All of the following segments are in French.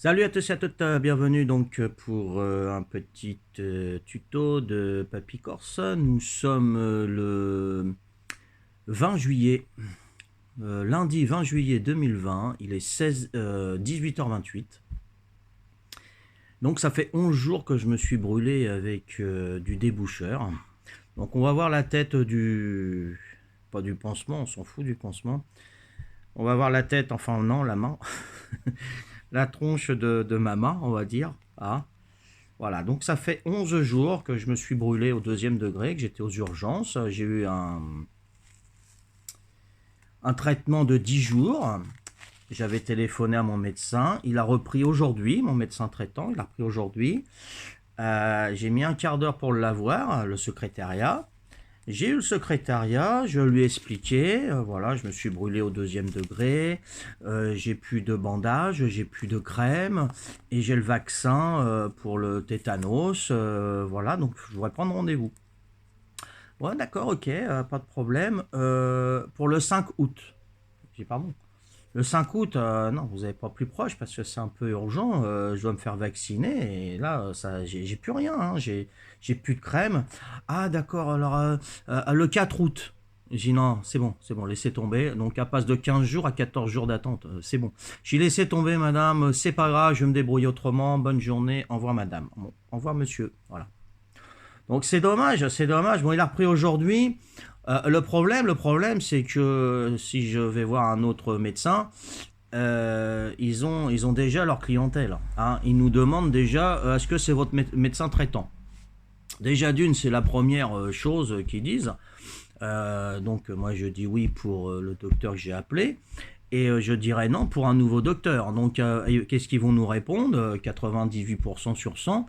Salut à tous et à toutes, bienvenue donc pour un petit tuto de Papy Corse. Nous sommes le 20 juillet, lundi 20 juillet 2020, il est 18h28. Donc ça fait 11 jours que je me suis brûlé avec du déboucheur. Donc on va voir la tête du... pas du pansement, on s'en fout du pansement. On va voir la tête, enfin non, la main. La tronche de ma main, on va dire. Ah. Voilà, donc ça fait 11 jours que je me suis brûlé au deuxième degré, que j'étais aux urgences. J'ai eu un traitement de 10 jours. J'avais téléphoné à mon médecin. Il a repris aujourd'hui, mon médecin traitant, il a repris aujourd'hui. J'ai mis un quart d'heure pour l'avoir, le secrétariat. J'ai eu le secrétariat, je lui ai expliqué, voilà, je me suis brûlé au deuxième degré, j'ai plus de bandage, j'ai plus de crème, et j'ai le vaccin pour le tétanos, voilà, donc je voudrais prendre rendez-vous. Ouais, d'accord, ok, pas de problème. Pour le 5 août, j'ai pardon. Le 5 août, non, vous n'avez pas plus proche parce que c'est un peu urgent. Je dois me faire vacciner et là, ça, j'ai plus rien. Hein, j'ai plus de crème. Ah, d'accord. Alors, le 4 août. J'ai dit non, c'est bon, laissez tomber. Donc, elle passe de 15 jours à 14 jours d'attente. C'est bon. J'ai laissé tomber, madame. C'est pas grave, je vais me débrouiller autrement. Bonne journée. Au revoir, madame. Bon, au revoir, monsieur. Voilà. Donc c'est dommage, c'est dommage. Bon, il a repris aujourd'hui. Le problème, c'est que si je vais voir un autre médecin, ils ont déjà leur clientèle. Hein. Ils nous demandent déjà, est-ce que c'est votre médecin traitant? Déjà d'une, c'est la première chose qu'ils disent. Donc moi je dis oui pour le docteur que j'ai appelé. Et je dirais non pour un nouveau docteur. Donc qu'est-ce qu'ils vont nous répondre? 98% sur 100.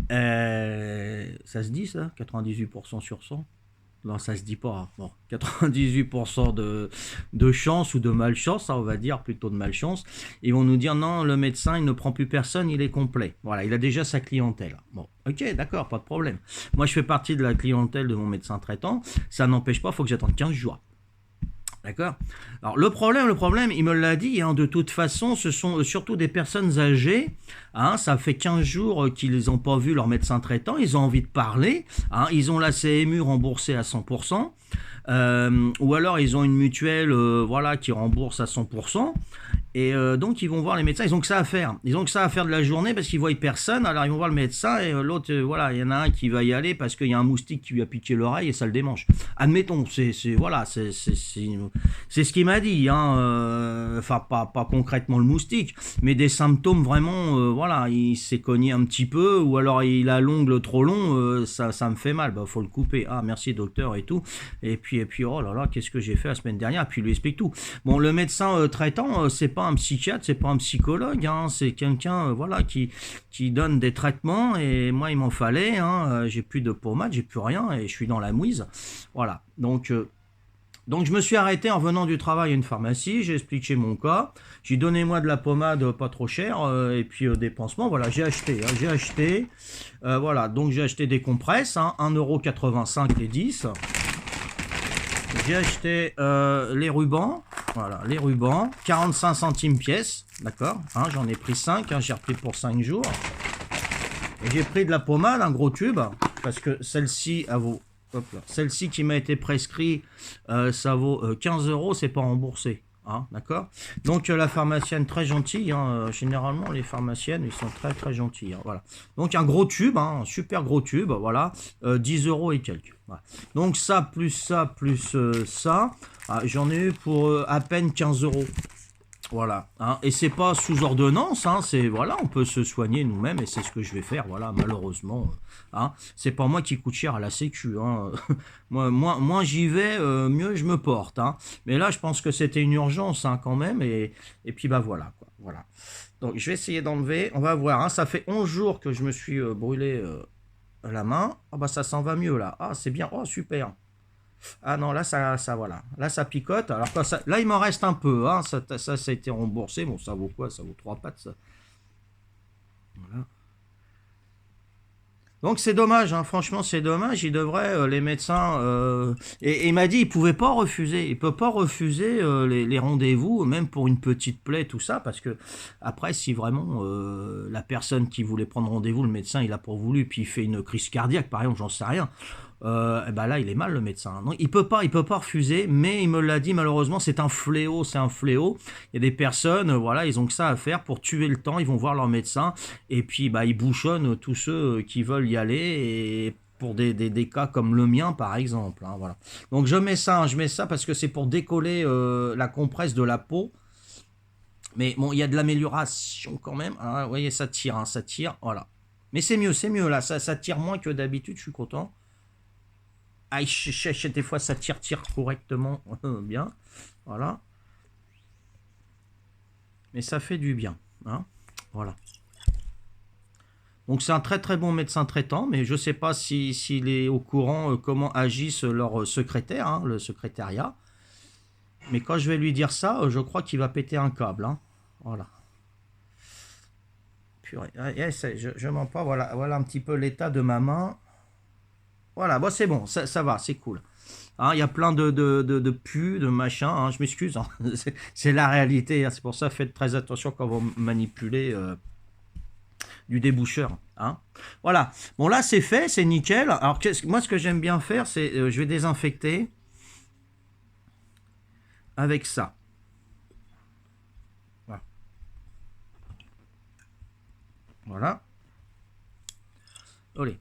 Ça se dit ça? 98% sur 100? Non, ça se dit pas. Bon, 98% de chance ou de malchance, on va dire, plutôt de malchance. Ils vont nous dire non, le médecin, il ne prend plus personne, il est complet. Voilà, il a déjà sa clientèle. Bon, ok, d'accord, pas de problème. Moi, je fais partie de la clientèle de mon médecin traitant. Ça n'empêche pas, il faut que j'attende 15 jours. D'accord. Alors le problème, il me l'a dit, hein, de toute façon, ce sont surtout des personnes âgées. Hein, ça fait 15 jours qu'ils n'ont pas vu leur médecin traitant, ils ont envie de parler. Hein, ils ont la CMU remboursée à 100%. Ou alors ils ont une mutuelle voilà, qui rembourse à 100%. Et donc ils vont voir les médecins, ils ont que ça à faire. Ils ont que ça à faire de la journée parce qu'ils voient personne. Alors ils vont voir le médecin et l'autre, voilà, il y en a un qui va y aller parce qu'il y a un moustique qui lui a piqué l'oreille et ça le démange. Admettons, voilà, c'est ce qu'il m'a dit. Hein, enfin pas concrètement le moustique, mais des symptômes vraiment, voilà, il s'est cogné un petit peu ou alors il a l'ongle trop long, ça me fait mal. Bah faut le couper. Ah merci docteur et tout. Et puis oh là là, qu'est-ce que j'ai fait la semaine dernière? Et puis il lui explique tout. Bon, le médecin traitant, c'est pas un psychiatre, c'est pas un psychologue, hein, c'est quelqu'un voilà, qui donne des traitements et moi il m'en fallait, hein, j'ai plus de pommade, j'ai plus rien et je suis dans la mouise. Voilà, donc je me suis arrêté en venant du travail à une pharmacie, j'ai expliqué mon cas, j'ai donné moi de la pommade pas trop chère et puis des pansements, voilà, j'ai acheté, voilà, donc j'ai acheté des compresses, hein, 1,85€ les 10. J'ai acheté les rubans, voilà, les rubans, 45 centimes pièce, d'accord, hein, j'en ai pris 5, hein, j'ai repris pour 5 jours. Et j'ai pris de la pommade, un gros tube, parce que celle-ci, celle-ci qui m'a été prescrite, ça vaut 15€, c'est pas remboursé. Hein, d'accord. Donc la pharmacienne très gentille, hein, généralement les pharmaciennes ils sont très très gentilles, hein, voilà. Donc un gros tube, hein, un super gros tube, voilà, 10€ et quelques. Voilà. Donc ça plus ça, j'en ai eu pour à peine 15€. Voilà, hein. Et c'est pas sous ordonnance, hein, c'est voilà, on peut se soigner nous-mêmes et c'est ce que je vais faire, voilà, malheureusement, hein, c'est pas moi qui coûte cher à la sécu, hein. Moi j'y vais, mieux je me porte, hein. Mais là je pense que c'était une urgence, hein, quand même, et puis bah voilà, quoi, voilà. Donc je vais essayer d'enlever, on va voir, hein, ça fait 11 jours que je me suis brûlé la main, ah bah ça s'en va mieux là, ah c'est bien, oh super. Ah non, là, ça voilà. Là, ça picote. Alors, là, il m'en reste un peu. Hein. Ça a été remboursé. Bon, ça vaut quoi? Ça vaut 3 pattes, ça. Voilà. Donc c'est dommage, hein, franchement c'est dommage, ils devraient, les médecins... et il m'a dit il pouvait pas refuser, il peut pas refuser les rendez-vous, même pour une petite plaie, tout ça, parce que après si vraiment la personne qui voulait prendre rendez-vous, le médecin il a pas voulu, puis il fait une crise cardiaque par exemple, j'en sais rien, et ben là il est mal le médecin. Non, il peut pas refuser, mais il me l'a dit malheureusement c'est un fléau, c'est un fléau. Il y a des personnes, voilà, ils ont que ça à faire pour tuer le temps, ils vont voir leur médecin et puis bah ils bouchonnent tous ceux qui veulent y aller et pour des cas comme le mien par exemple, hein, voilà. Donc je mets ça parce que c'est pour décoller la compresse de la peau. Mais bon, il y a de l'amélioration quand même. Hein, vous voyez, ça tire, voilà. Mais c'est mieux là, ça tire moins que d'habitude, je suis content. Ah, des fois ça tire correctement, bien, voilà. Mais ça fait du bien, hein, voilà. Donc c'est un très bon médecin traitant, mais je ne sais pas s'il est au courant comment agissent leurs secrétaires, hein, le secrétariat. Mais quand je vais lui dire ça, je crois qu'il va péter un câble, hein. Voilà. Purée. Je mens pas, voilà un petit peu l'état de ma main. Voilà, bon, c'est bon, ça va, c'est cool. Hein, il y a plein de pus, de machins, hein, je m'excuse, hein. C'est la réalité, hein, c'est pour ça faites très attention quand vous manipulez du déboucheur. Hein. Voilà, bon là c'est fait, c'est nickel. Alors moi ce que j'aime bien faire, c'est je vais désinfecter avec ça. Voilà. Voilà. Allez.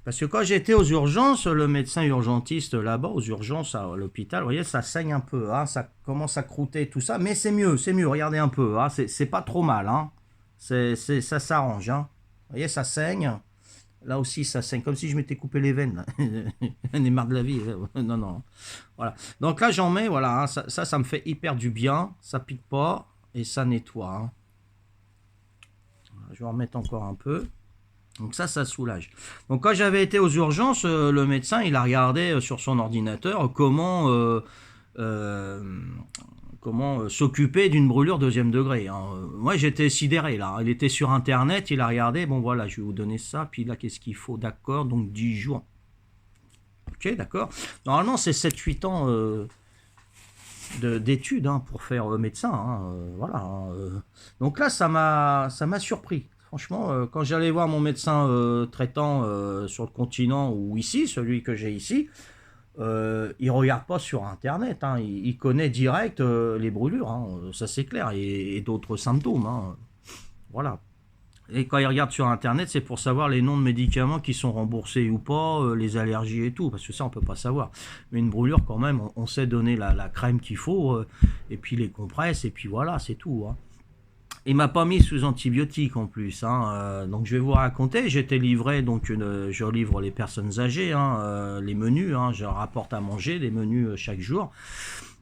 Parce que quand j'étais aux urgences, le médecin urgentiste là-bas, aux urgences à l'hôpital, vous voyez, ça saigne un peu, hein, ça commence à croûter, tout ça, mais c'est mieux, regardez un peu, hein, c'est pas trop mal, hein, ça s'arrange, hein. Vous voyez, ça saigne, là aussi ça saigne, comme si je m'étais coupé les veines, on est marre de la vie, non, non, voilà. Donc là j'en mets, voilà, hein, ça me fait hyper du bien, ça pique pas, et ça nettoie, hein. Je vais en remettre encore un peu. Donc ça soulage. Donc quand j'avais été aux urgences, le médecin, il a regardé sur son ordinateur comment s'occuper d'une brûlure deuxième degré. Hein. Moi j'étais sidéré là. Il était sur internet, il a regardé, bon voilà, je vais vous donner ça, puis là qu'est-ce qu'il faut, d'accord, donc 10 jours. Ok, d'accord. Normalement c'est 7-8 ans d'études hein, pour faire médecin. Hein, voilà. Hein, donc là ça m'a surpris. Franchement, quand j'allais voir mon médecin traitant sur le continent ou ici, celui que j'ai ici, il regarde pas sur Internet. Hein, il connaît direct les brûlures, hein, ça c'est clair, et d'autres symptômes. Hein, voilà. Et quand il regarde sur Internet, c'est pour savoir les noms de médicaments qui sont remboursés ou pas, les allergies et tout, parce que ça on peut pas savoir. Mais une brûlure quand même, on sait donner la crème qu'il faut, et puis les compresses, et puis voilà, c'est tout. Hein. Il m'a pas mis sous antibiotiques en plus, hein. Donc je vais vous raconter. J'étais livré, donc je livre les personnes âgées, hein, les menus, hein, je leur apporte à manger, des menus chaque jour.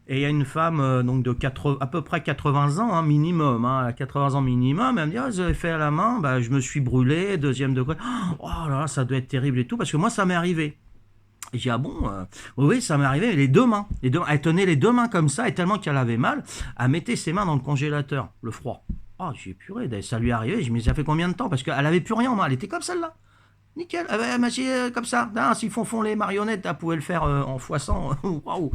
Et il y a une femme donc de à peu près 80 ans hein, minimum, hein, à 80 ans minimum, elle me dit ah, vous avez fait à la main, bah, je me suis brûlé, deuxième degré. Oh là là, ça doit être terrible et tout, parce que moi ça m'est arrivé. Et j'ai dit, ah bon, oui, ça m'est arrivé, les deux mains. Elle tenait les deux mains comme ça, et tellement qu'elle avait mal, elle mettait ses mains dans le congélateur, le froid. Ah, j'ai purée, ça lui est arrivé, je me dis, ça fait combien de temps? Parce qu'elle avait plus rien en main, elle était comme celle-là. Nickel, elle m'a dit comme ça. Ah, s'ils font les marionnettes, elle pouvait le faire en x100. Waouh.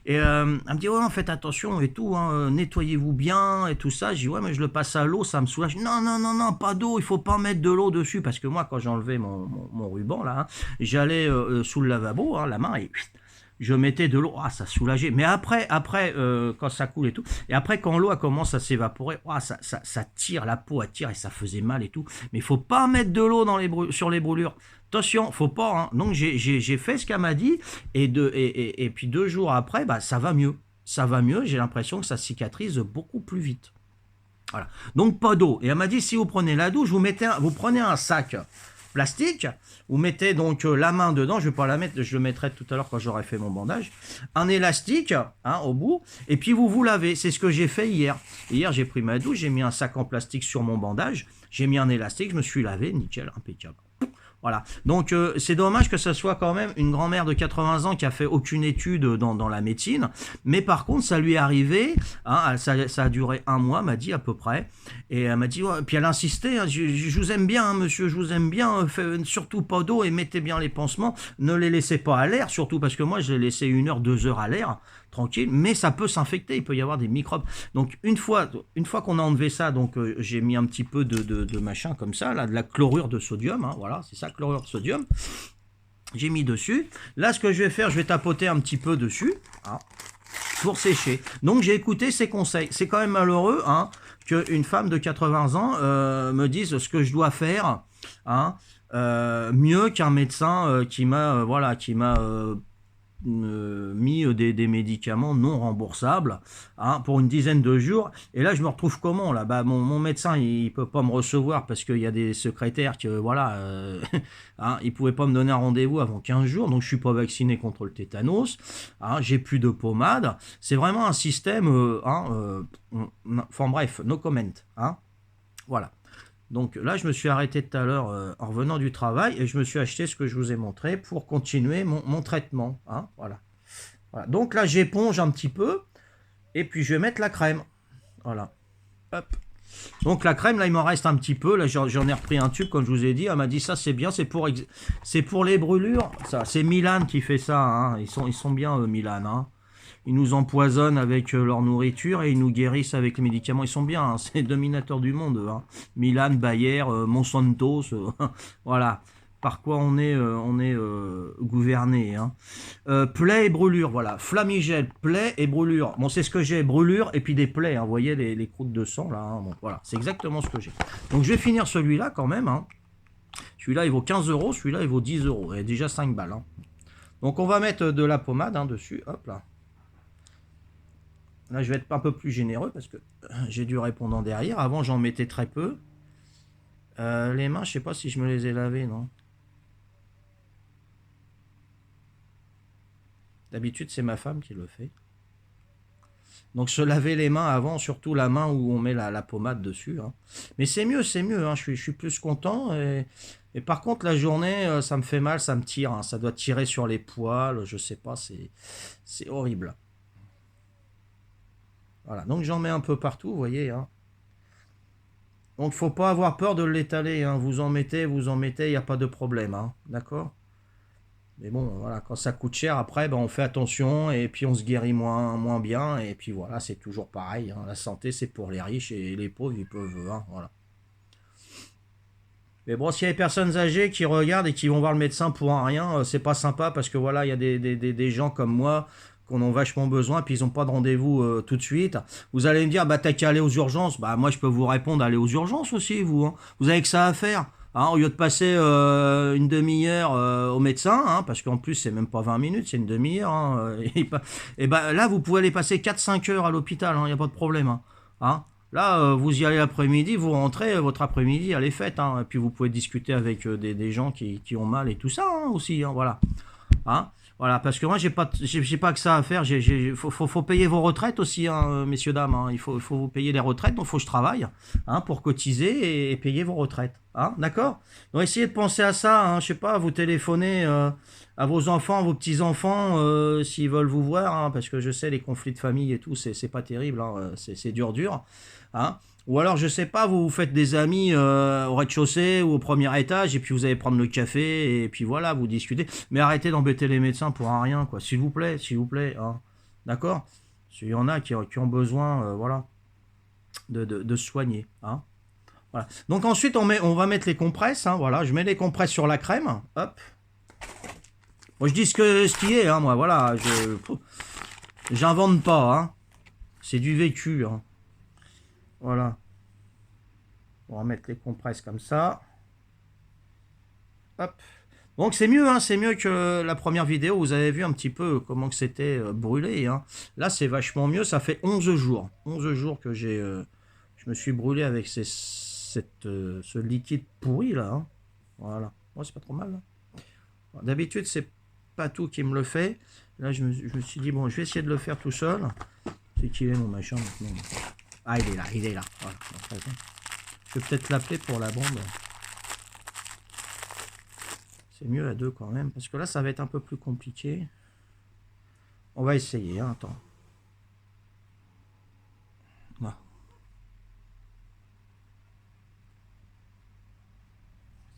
Et elle me dit, ouais, faites attention et tout, hein, nettoyez-vous bien et tout ça. Je dis, ouais, mais je le passe à l'eau, ça me soulage. Non, non, non, non, pas d'eau, il faut pas mettre de l'eau dessus. Parce que moi, quand j'enlevais mon ruban, là, hein, j'allais sous le lavabo, hein, la main, et je mettais de l'eau, ah, ça soulageait. Mais après quand ça coule et tout, et après quand l'eau commence à s'évaporer, ah, ça tire, la peau attire et ça faisait mal et tout. Mais il faut pas mettre de l'eau sur les brûlures. Attention, faut pas. Hein. Donc j'ai fait ce qu'elle m'a dit et puis 2 jours après, bah ça va mieux. Ça va mieux. J'ai l'impression que ça cicatrise beaucoup plus vite. Voilà. Donc pas d'eau. Et elle m'a dit si vous prenez la douche, vous prenez un sac plastique, vous mettez donc la main dedans, je vais pas la mettre, je le mettrai tout à l'heure quand j'aurai fait mon bandage, un élastique hein, au bout, et puis vous lavez, c'est ce que j'ai fait hier. Hier j'ai pris ma douche, j'ai mis un sac en plastique sur mon bandage, j'ai mis un élastique, je me suis lavé, nickel, impeccable. Voilà. Donc, c'est dommage que ce soit quand même une grand-mère de 80 ans qui a fait aucune étude dans la médecine. Mais par contre, ça lui est arrivé. Hein, ça a duré 1 mois, m'a dit à peu près. Et elle m'a dit, ouais, puis elle insistait, hein, je vous aime bien, hein, monsieur, je vous aime bien. Surtout pas d'eau et mettez bien les pansements. Ne les laissez pas à l'air, surtout parce que moi, je les laissais 1 heure, 2 heures à l'air. Tranquille, mais ça peut s'infecter, il peut y avoir des microbes. Donc une fois qu'on a enlevé ça, donc j'ai mis un petit peu de machin comme ça, là, de la chlorure de sodium, hein, voilà, c'est ça, chlorure de sodium. J'ai mis dessus. Là, ce que je vais faire, je vais tapoter un petit peu dessus, hein, pour sécher. Donc j'ai écouté ses conseils. C'est quand même malheureux, hein, qu'une femme de 80 ans me dise ce que je dois faire, hein, mieux qu'un médecin qui m'a mis des médicaments non remboursables, hein, pour une dizaine de jours. Et là, je me retrouve comment là? Bah, mon médecin, il peut pas me recevoir parce qu'il y a des secrétaires que voilà, hein, il pouvait pas me donner un rendez-vous avant 15 jours, donc je suis pas vacciné contre le tétanos. Hein, j'ai plus de pommade. C'est vraiment un système. Enfin bref, no comment. Hein, voilà. Donc là, je me suis arrêté tout à l'heure en revenant du travail et je me suis acheté ce que je vous ai montré pour continuer mon traitement. Hein, voilà. Voilà. Donc là, j'éponge un petit peu et puis je vais mettre la crème. Voilà. Hop. Donc la crème, là, il m'en reste un petit peu. Là, j'en ai repris un tube, comme je vous ai dit. Elle m'a dit, ça, c'est bien, c'est pour les brûlures. Ça, c'est Milan qui fait ça. Hein. Ils sont bien, Milan. Hein. Ils nous empoisonnent avec leur nourriture et ils nous guérissent avec les médicaments. Ils sont bien, hein, c'est les dominateurs du monde. Hein. Milan, Bayer, Monsanto, voilà. Par quoi on est gouverné. Hein. Plaies et brûlures, voilà. Flamigène, plaies et brûlures. Bon, c'est ce que j'ai, brûlures et puis des plaies. Hein. Vous voyez les croûtes de sang, là. Hein. Bon, voilà, c'est exactement ce que j'ai. Donc, je vais finir celui-là quand même. Hein. Celui-là, il vaut 15 €. Celui-là, il vaut 10 €. Et déjà 5 balles. Hein. Donc, on va mettre de la pommade, hein, dessus. Hop là. Là, je vais être un peu plus généreux parce que j'ai du répondant derrière. Avant, j'en mettais très peu. Les mains, je sais pas si je me les ai lavées, non. D'habitude, c'est ma femme qui le fait. Donc, se laver les mains avant, surtout la main où on met la pommade dessus. Hein. Mais c'est mieux, hein. Je suis plus content. Et par contre, la journée, ça me fait mal, ça me tire. Hein. Ça doit tirer sur les poils, je sais pas, c'est horrible. Voilà, donc j'en mets un peu partout, vous voyez. Hein. Donc faut pas avoir peur de l'étaler. Hein. Vous en mettez, il n'y a pas de problème. Hein. D'accord? Mais bon, voilà, quand ça coûte cher, après, ben, on fait attention et puis on se guérit moins bien. Et puis voilà, c'est toujours pareil. Hein. La santé, c'est pour les riches et les pauvres, ils peuvent. Hein, voilà. Mais bon, s'il y a des personnes âgées qui regardent et qui vont voir le médecin pour un rien, c'est pas sympa parce que voilà, il y a des gens comme moi qu'on a vachement besoin, puis ils n'ont pas de rendez-vous tout de suite. Vous allez me dire, bah t'as qu'à aller aux urgences. Bah moi je peux vous répondre, allez aux urgences aussi, vous. Hein. Vous avez que ça à faire. Hein, au lieu de passer une demi-heure au médecin, hein, parce qu'en plus c'est même pas 20 minutes, c'est une demi-heure. Hein, et bah là vous pouvez aller passer 4-5 heures à l'hôpital, il n'y a pas de problème. Hein. Hein. Là, vous y allez l'après-midi, vous rentrez, votre après-midi, elle est faite. Hein, et puis vous pouvez discuter avec des gens qui ont mal et tout ça hein, aussi. Hein, voilà. Hein, voilà, parce que moi, j'ai pas que ça à faire. Faut payer vos retraites aussi, hein, messieurs, dames. Hein. Il faut vous payer les retraites, donc il faut que je travaille hein, pour cotiser et payer vos retraites. Hein, d'accord? Donc essayez de penser à ça. Hein, je sais pas, vous téléphonez à vos enfants, vos petits-enfants, s'ils veulent vous voir, hein, parce que je sais, les conflits de famille et tout, c'est pas terrible. Hein, c'est dur. Hein. Ou alors, je sais pas, vous faites des amis au rez-de-chaussée ou au premier étage, et puis vous allez prendre le café, et puis voilà, vous discutez. Mais arrêtez d'embêter les médecins pour un rien, quoi. S'il vous plaît. Hein. D'accord? Il y en a qui ont besoin, voilà, de se soigner. Hein. Voilà. Donc ensuite, on va mettre les compresses. Hein, voilà, je mets les compresses sur la crème. Hop. Moi, je dis ce qui est, hein, moi, voilà. J'invente pas, hein. C'est du vécu, hein. Voilà. On va mettre les compresses comme ça. Hop. Donc c'est mieux, hein, c'est mieux que la première vidéo. Vous avez vu un petit peu comment que c'était brûlé. Hein. Là, c'est vachement mieux. Ça fait 11 jours. 11 jours que je me suis brûlé avec ce liquide pourri là. Hein. Voilà. Moi, c'est pas trop mal. D'habitude, c'est pas tout qui me le fait. Là, je me suis dit, bon, je vais essayer de le faire tout seul. C'est qu'il est mon machin maintenant. Ah, il est là. Voilà. Je vais peut-être l'appeler pour la bombe. C'est mieux à deux quand même, parce que là, ça va être un peu plus compliqué. On va essayer, hein, attends. Voilà.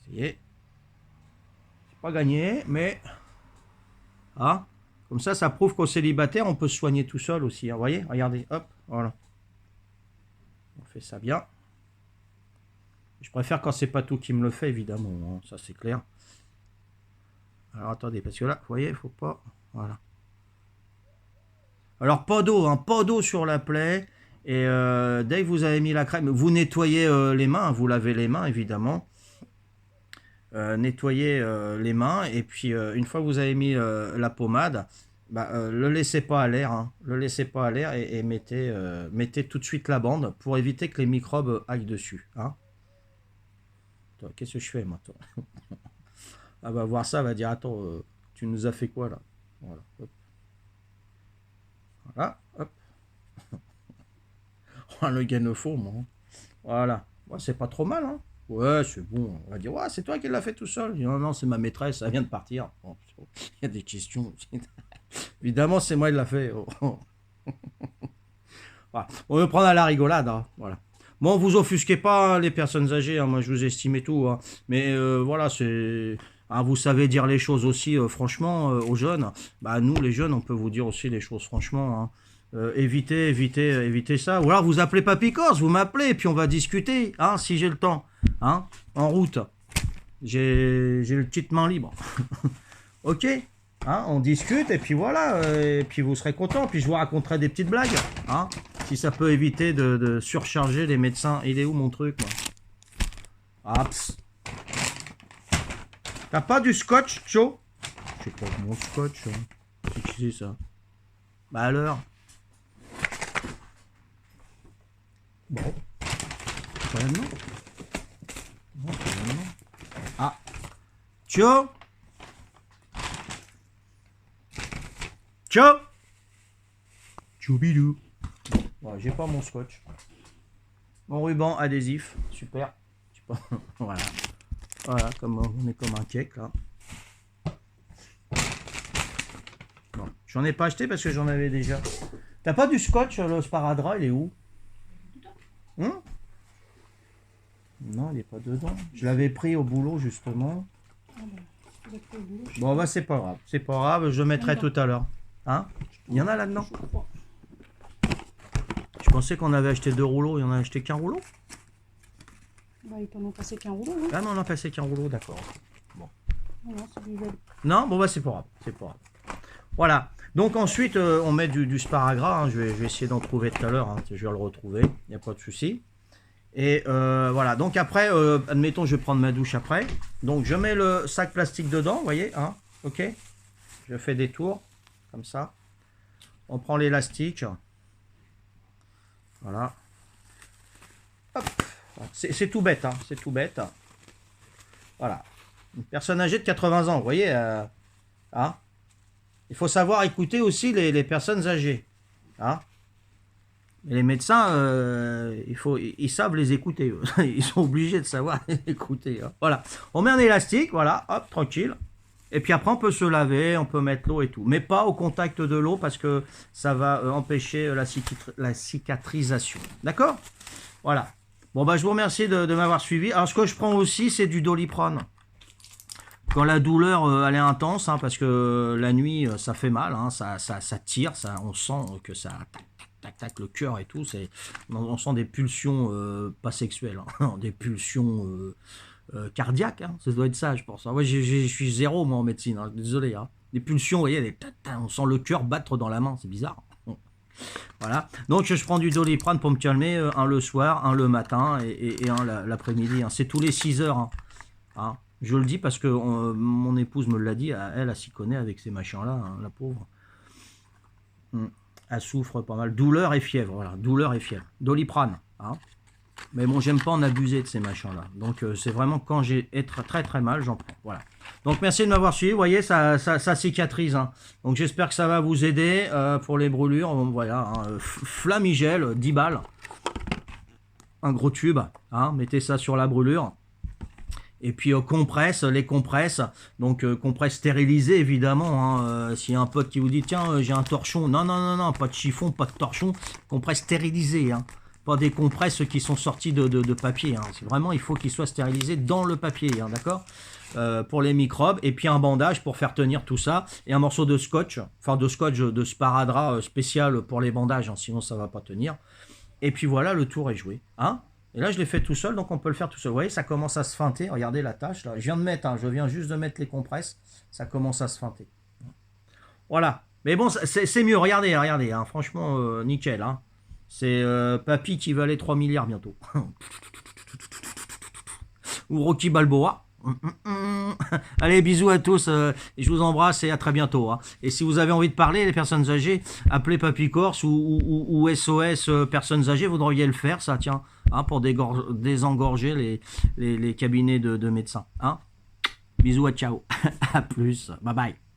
Essayer. C'est pas gagné, mais... Ah, comme ça prouve qu'au célibataire, on peut se soigner tout seul aussi. Hein. Vous voyez, regardez, hop, voilà. On fait ça bien. Je préfère quand c'est pas tout qui me le fait, évidemment. Hein. Ça, c'est clair. Alors, attendez, parce que là, vous voyez, il faut pas... Voilà. Alors, pas d'eau, hein, pas d'eau sur la plaie. Et dès que vous avez mis la crème, vous nettoyez les mains, vous lavez les mains, évidemment. Nettoyez les mains. Et puis, une fois que vous avez mis la pommade, bah, le laissez pas à l'air. Hein, le laissez pas à l'air et mettez, mettez tout de suite la bande pour éviter que les microbes aillent dessus. Hein. Qu'est-ce que je fais, moi, toi? Elle va voir ça, elle va dire, attends, tu nous as fait quoi, là? Voilà, hop. Voilà, hop. Oh, le gainefaux, moi. Voilà. Ouais, c'est pas trop mal, hein. Ouais, c'est bon. On va dire, ouais, c'est toi qui l'as fait tout seul. Je dis, non, non, c'est ma maîtresse, elle vient de partir. Bon, il y a des questions. Évidemment, c'est moi qui l'a fait. Oh. Voilà. On veut prendre à la rigolade, hein. Voilà. Bon, vous offusquez pas, hein, les personnes âgées, hein. Moi, je vous estime et tout. Hein. Mais voilà, c'est... Ah, vous savez dire les choses aussi, franchement, aux jeunes. Bah, nous, les jeunes, on peut vous dire aussi les choses franchement. Hein. Évitez ça. Ou alors, vous appelez Papy Corse, vous m'appelez, puis on va discuter, hein, si j'ai le temps. Hein, en route. J'ai le petite main libre. Ok, hein, on discute, et puis voilà. Et puis vous serez content. Puis je vous raconterai des petites blagues. Hein, si ça peut éviter de surcharger les médecins. Il est où mon truc, moi? Ah, pss. T'as pas du scotch, Joe? J'ai pas mon scotch. Hein. C'est qui c'est ça? Bah alors. Bon. Vraiment? Non, vraiment. Ah. Joe? Joe? Choubidou. Bon, j'ai pas mon scotch. Mon ruban adhésif. Super. Voilà. Voilà, comme on est comme un cake là. Bon, j'en ai pas acheté parce que j'en avais déjà. T'as pas du scotch, le sparadrap, il est où? Non, il est pas dedans. Je l'avais pris au boulot justement. Bon, bah c'est pas grave. C'est pas grave, je le mettrai tout à l'heure. Hein? Il y en a là-dedans? Je pensais qu'on avait acheté 2 rouleaux, il y en a acheté qu'un rouleau? Bah, ils t'en ont passé qu'un rouleau, hein. Ah non, on a passé qu'un rouleau, d'accord. Bon. Non, c'est du lait. Non, bon bah c'est pas grave, c'est pas grave. Voilà. Donc ensuite, on met du sparadrap. Hein. Je vais essayer d'en trouver tout à l'heure. Hein. Je vais le retrouver, il n'y a pas de souci. Et voilà. Donc après, admettons, je vais prendre ma douche après. Donc je mets le sac plastique dedans, vous voyez, hein. Ok. Je fais des tours comme ça. On prend l'élastique. Voilà. Hop. C'est tout bête, hein. C'est tout bête. Voilà. Une personne âgée de 80 ans, vous voyez. Hein. Il faut savoir écouter aussi les personnes âgées. Hein. Et les médecins, ils savent les écouter. Ils sont obligés de savoir les écouter. Hein. Voilà. On met un élastique, voilà, hop, tranquille. Et puis après, on peut se laver, on peut mettre l'eau et tout. Mais pas au contact de l'eau parce que ça va empêcher la cicatrisation. D'accord? Voilà. Bon, bah, je vous remercie de m'avoir suivi. Alors, ce que je prends aussi, c'est du Doliprane. Quand la douleur elle est intense, hein, parce que la nuit ça fait mal, hein, ça tire, on sent que ça tac le cœur et tout, on sent des pulsions pas sexuelles, hein, des pulsions cardiaques, hein, ça doit être ça je pense. Moi je suis zéro moi en médecine, hein, désolé. Hein. Des pulsions, vous voyez, on sent le cœur battre dans la main, c'est bizarre. Voilà, donc je prends du Doliprane pour me calmer, un le soir, un le matin et un l'après-midi, hein. C'est tous les 6 heures. Hein. Hein. Je le dis parce que mon épouse me l'a dit, elle s'y connaît avec ces machins-là, hein, la pauvre. Elle souffre pas mal. Douleur et fièvre, voilà. Douleur et fièvre. Doliprane. Hein. Mais bon, j'aime pas en abuser de ces machins-là. Donc c'est vraiment quand j'ai très très mal, j'en prends. Voilà. Donc merci de m'avoir suivi. Vous voyez, ça cicatrise. Hein. Donc j'espère que ça va vous aider pour les brûlures. Voilà. Hein. Flamigel, 10 balles. Un gros tube. Hein. Mettez ça sur la brûlure. Et puis compresse, les compresses, donc compresses stérilisées évidemment. Hein, s'il y a un pote qui vous dit tiens j'ai un torchon, non non non non, pas de chiffon, pas de torchon, compresses stérilisées, hein. Pas des compresses qui sont sorties de papier. Hein. C'est vraiment il faut qu'ils soient stérilisés dans le papier, hein, d'accord, pour les microbes. Et puis un bandage pour faire tenir tout ça et un morceau de scotch, enfin de scotch de sparadrap spécial pour les bandages, hein, sinon ça va pas tenir. Et puis voilà, le tour est joué, hein. Et là, je l'ai fait tout seul, donc on peut le faire tout seul. Vous voyez, ça commence à se feinter. Regardez la tâche, là. Je viens de mettre, hein, je viens juste de mettre les compresses. Ça commence à se feinter. Voilà. Mais bon, c'est mieux. Regardez, regardez. Hein. Franchement, nickel. Hein. C'est Papy qui va aller 3 milliards bientôt. Ou Rocky Balboa. Allez, bisous à tous, et je vous embrasse et à très bientôt. Hein. Et si vous avez envie de parler, les personnes âgées, appelez Papy Corse ou SOS personnes âgées, vous devriez le faire, ça, tiens, hein, pour désengorger les cabinets de médecins. Hein. Bisous, à ciao, à plus, bye bye.